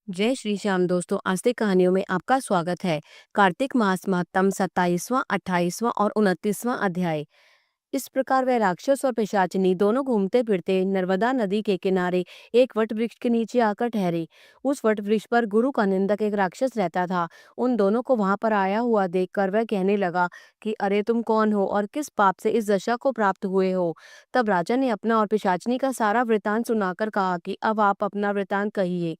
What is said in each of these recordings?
जय श्री श्याम दोस्तों, आस्तिक कहानियों में आपका स्वागत है। कार्तिक मास महत्तम 27वां, 28वां और 29वां अध्याय। इस प्रकार वह राक्षस और पिशाचिनी दोनों घूमते फिरते नर्मदा नदी के किनारे एक वट वृक्ष के नीचे आकर ठहरे। उस वट वृक्ष पर गुरु का निंदक एक राक्षस रहता था। उन दोनों को वहां पर आया हुआ देखकर वह कहने लगा कि अरे तुम कौन हो और किस पाप से इस दशा को प्राप्त हुए हो। तब राजा ने अपना और पिशाचिनी का सारा वृतांत सुनाकर कहा कि अब आप अपना वृतांत कहिए,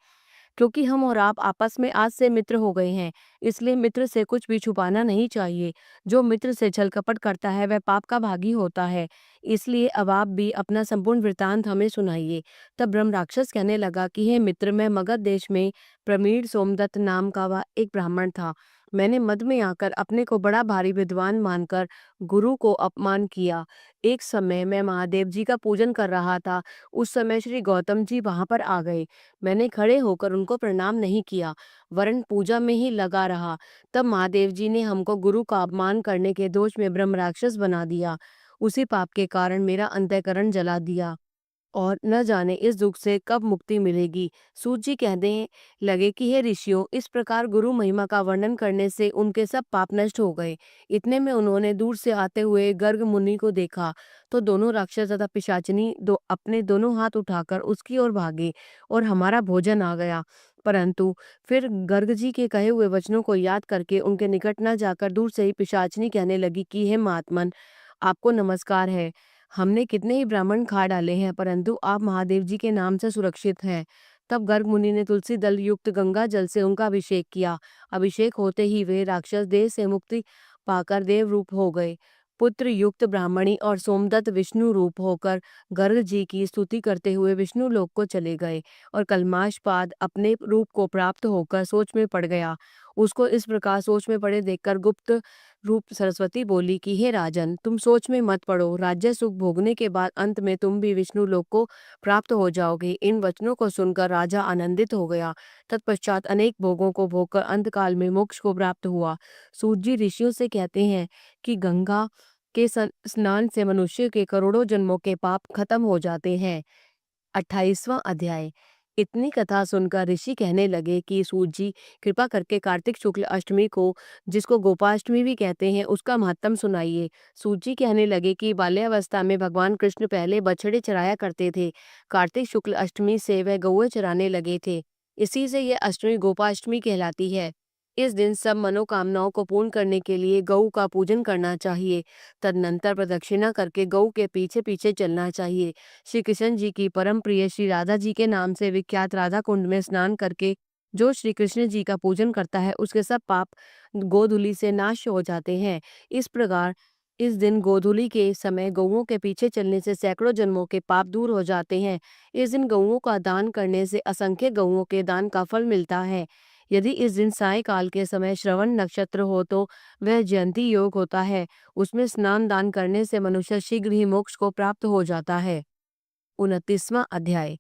क्योंकि हम और आप आपस में आज से मित्र हो गए हैं, इसलिए मित्र से कुछ भी छुपाना नहीं चाहिए। जो मित्र से छल कपट करता है वह पाप का भागी होता है। इसलिए अब आप भी अपना संपूर्ण वृतांत हमें सुनाइए। तब ब्रह्म राक्षस कहने लगा कि हे मित्र, मैं मगध देश में प्रमीण सोमदत्त नाम का वह एक ब्राह्मण था। मैंने मद में आकर अपने को बड़ा भारी विद्वान मानकर गुरु को अपमान किया। एक समय मैं महादेव जी का पूजन कर रहा था। उस समय श्री गौतम जी वहां पर आ गए। मैंने खड़े होकर उनको प्रणाम नहीं किया, वरन पूजा में ही लगा रहा। तब महादेव जी ने हमको गुरु का अपमान करने के दोष में ब्रह्म राक्षस बना दिया। उसी पाप के कारण मेरा अंतःकरण जला दिया और न जाने इस दुख से कब मुक्ति मिलेगी। सूत जी कहने लगे कि हे ऋषियों, इस प्रकार गुरु महिमा का वर्णन करने से उनके सब पाप नष्ट हो गए। इतने में उन्होंने दूर से आते हुए गर्ग मुनि को देखा तो दोनों राक्षस तथा पिशाचिनी अपने दोनों हाथ उठाकर उसकी ओर भागे और हमारा भोजन आ गया। परंतु फिर गर्ग जी के कहे हुए वचनों को याद करके उनके निकट न जाकर दूर से ही पिशाचिनी कहने लगी कि हे महात्मन, आपको नमस्कार है। हमने कितने ही ब्राह्मण खा डाले हैं, परंतु आप महादेव जी के नाम से सुरक्षित हैं। तब गर्ग मुनि ने तुलसी दल युक्त गंगा जल से उनका अभिषेक किया। अभिषेक होते ही वे राक्षस देह से मुक्ति पाकर देव रूप हो गए। पुत्र युक्त ब्राह्मणी और सोमदत्त विष्णु रूप होकर गर्ग जी की स्तुति करते हुए विष्णु लोक को चले गए और कल्माशपाद अपने रूप को प्राप्त होकर सोच में पड़ गया। उसको इस प्रकार सोच में पड़े देखकर गुप्त रूप सरस्वती बोली कि हे राजन, तुम सोच में मत पड़ो। राज्य सुख भोगने के बाद अंत में तुम भी विष्णु लोक को प्राप्त हो जाओगे। इन वचनों को सुनकर राजा आनंदित हो गया। तत्पश्चात अनेक भोगों को भोगकर अंतकाल में मोक्ष को प्राप्त हुआ। सूत जी ऋषियों से कहते हैं कि गंगा के स्नान से मनुष्य के करोड़ों जन्मों के पाप खत्म हो जाते हैं। 28वां अध्याय। इतनी कथा सुनकर ऋषि कहने लगे कि सूत जी, कृपा करके कार्तिक शुक्ल अष्टमी को, जिसको गोपाष्टमी भी कहते हैं, उसका महत्तम सुनाइए। सूत जी कहने लगे कि बाल्यावस्था में भगवान कृष्ण पहले बछड़े चराया करते थे। कार्तिक शुक्ल अष्टमी से वह गौएं चराने लगे थे। इसी से यह अष्टमी गोपाष्टमी कहलाती है। इस दिन सब मनोकामनाओं को पूर्ण करने के लिए गऊ का पूजन करना चाहिए। तदनंतर प्रदक्षिणा करके गऊ के पीछे पीछे चलना चाहिए। श्री कृष्ण जी की परम प्रिय श्री राधा जी के नाम से विख्यात राधा कुंड में स्नान करके जो श्री कृष्ण जी का पूजन करता है उसके सब पाप गोधूलि से नाश हो जाते हैं। इस प्रकार इस दिन गोधूलि के समय गौओं के पीछे चलने से सैकड़ों जन्मों के पाप दूर हो जाते हैं। इस दिन गौओं का दान करने से असंख्य गौओं के दान का फल मिलता है। यदि इस दिन सायकाल के समय श्रवण नक्षत्र हो तो वह जयंती योग होता है। उसमें स्नान दान करने से मनुष्य शीघ्र ही मोक्ष को प्राप्त हो जाता है। 29वां अध्याय।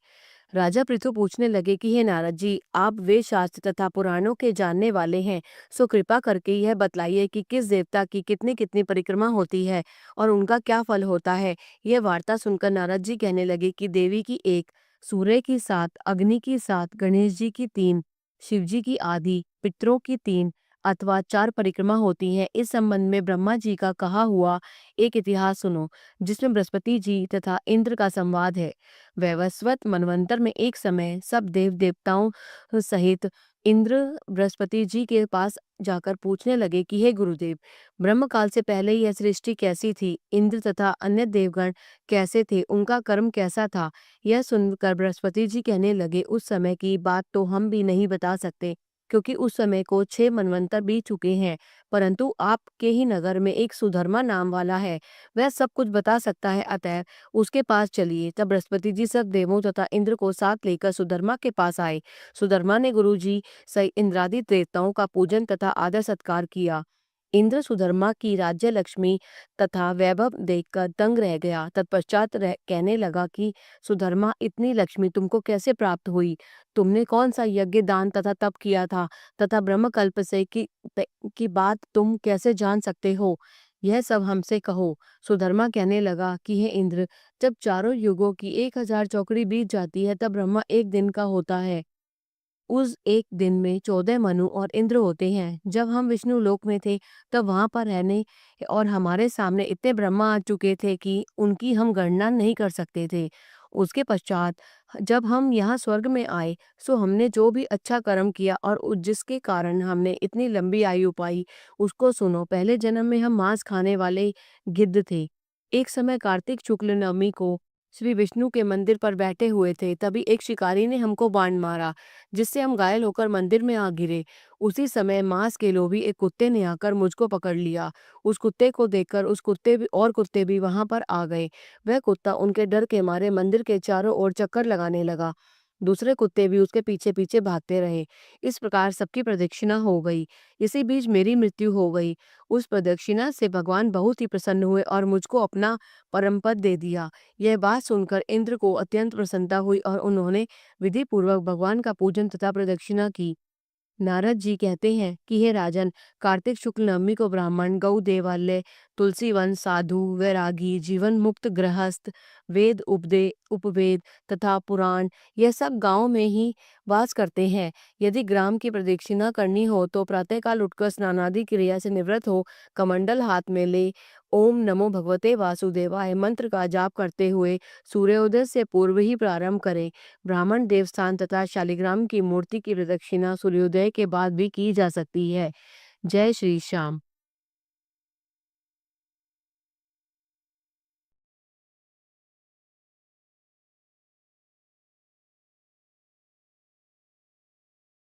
राजा पृथु पूछने लगे कि हे नारद जी, आप वेद शास्त्र तथा पुराणों के जानने वाले हैं, सो कृपा करके यह बतलाइए कि किस देवता की कितनी कितनी परिक्रमा होती है और उनका क्या फल होता है। यह वार्ता सुनकर नारद जी कहने लगे कि देवी की एक, सूर्य की 7, अग्नि की 7, गणेश जी की 3, शिव जी की आधी, पितरों की 3 अथवा 4 परिक्रमा होती हैं। इस संबंध में ब्रह्मा जी का कहा हुआ एक इतिहास सुनो, जिसमें बृहस्पति जी तथा इंद्र का संवाद है। वैवस्वत मनवंतर में एक समय सब देव देवताओं सहित इंद्र बृहस्पति जी के पास जाकर पूछने लगे कि हे गुरुदेव, ब्रह्म काल से पहले यह सृष्टि कैसी थी, इंद्र तथा अन्य देवगण कैसे थे, उनका कर्म कैसा था। यह सुनकर बृहस्पति जी कहने लगे, उस समय की बात तो हम भी नहीं बता सकते, क्योंकि उस समय को 6 मनवंतर बीत चुके हैं। परंतु आपके ही नगर में एक सुधर्मा नाम वाला है, वह सब कुछ बता सकता है, अतः उसके पास चलिए। तब बृहस्पति जी सब देवों तथा इंद्र को साथ लेकर सुधर्मा के पास आए। सुधर्मा ने गुरु जी सहित इंद्रादि देवताओं का पूजन तथा आदर सत्कार किया। इंद्र सुधर्मा की राज्य लक्ष्मी तथा वैभव देखकर दंग रह गया। तत्पश्चात कहने लगा कि सुधर्मा, इतनी लक्ष्मी तुमको कैसे प्राप्त हुई? तुमने कौन सा यज्ञ दान तथा तप किया था तथा ब्रह्मकल्प से की बात तुम कैसे जान सकते हो? यह सब हमसे कहो। सुधर्मा कहने लगा कि हे इंद्र, जब चारों युगों की 1000 चौकड़ी बीत जाती है तब ब्रह्मा एक दिन का होता है। उस एक दिन में 14 मनु और इंद्र होते हैं। जब हम विष्णु लोक में थे, तब वहाँ पर रहने और हमारे सामने इतने ब्रह्मा आ चुके थे कि उनकी हम गणना नहीं कर सकते थे। उसके पश्चात जब हम यहाँ स्वर्ग में आए, सो हमने जो भी अच्छा कर्म किया और जिसके कारण हमने इतनी लंबी आयु पाई, उसको सुनो। पहले जन्म में हम मांस खाने वाले गिद्ध थे। एक समय कार्तिक शुक्ल नवमी को श्री विष्णु के मंदिर पर बैठे हुए थे, तभी एक शिकारी ने हमको बाण मारा, जिससे हम घायल होकर मंदिर में आ गिरे। उसी समय मांस के लोभी एक कुत्ते ने आकर मुझको पकड़ लिया। उस कुत्ते को देखकर उस कुत्ते भी और कुत्ते भी वहां पर आ गए। वह कुत्ता उनके डर के मारे मंदिर के चारों ओर चक्कर लगाने लगा। दूसरे कुत्ते भी उसके पीछे पीछे भागते रहे। इस प्रकार सबकी प्रदक्षिणा हो गई। इसी बीच मेरी मृत्यु हो गई। उस प्रदक्षिणा से भगवान बहुत ही प्रसन्न हुए और मुझको अपना परम पद दे दिया। यह बात सुनकर इंद्र को अत्यंत प्रसन्नता हुई और उन्होंने विधि पूर्वक भगवान का पूजन तथा प्रदक्षिणा की। नारद जी कहते हैं कि हे राजन, कार्तिक शुक्ल नवमी को ब्राह्मण, गौ देवालय, तुलसी वन, साधु, वैरागी, जीवन मुक्त गृहस्थ, वेद उपवेद तथा पुराण, यह सब गांव में ही वास करते हैं। यदि ग्राम की प्रदक्षिणा करनी हो तो प्रातःकाल उठकर स्नानादि क्रिया से निवृत्त हो, कमंडल हाथ में ले ओम नमो भगवते वासुदेवाय मंत्र का जाप करते हुए सूर्योदय से पूर्व ही प्रारंभ करें। ब्राह्मण देवस्थान तथा शालिग्राम की मूर्ति की प्रदक्षिणा सूर्योदय के बाद भी की जा सकती है। जय श्री श्याम।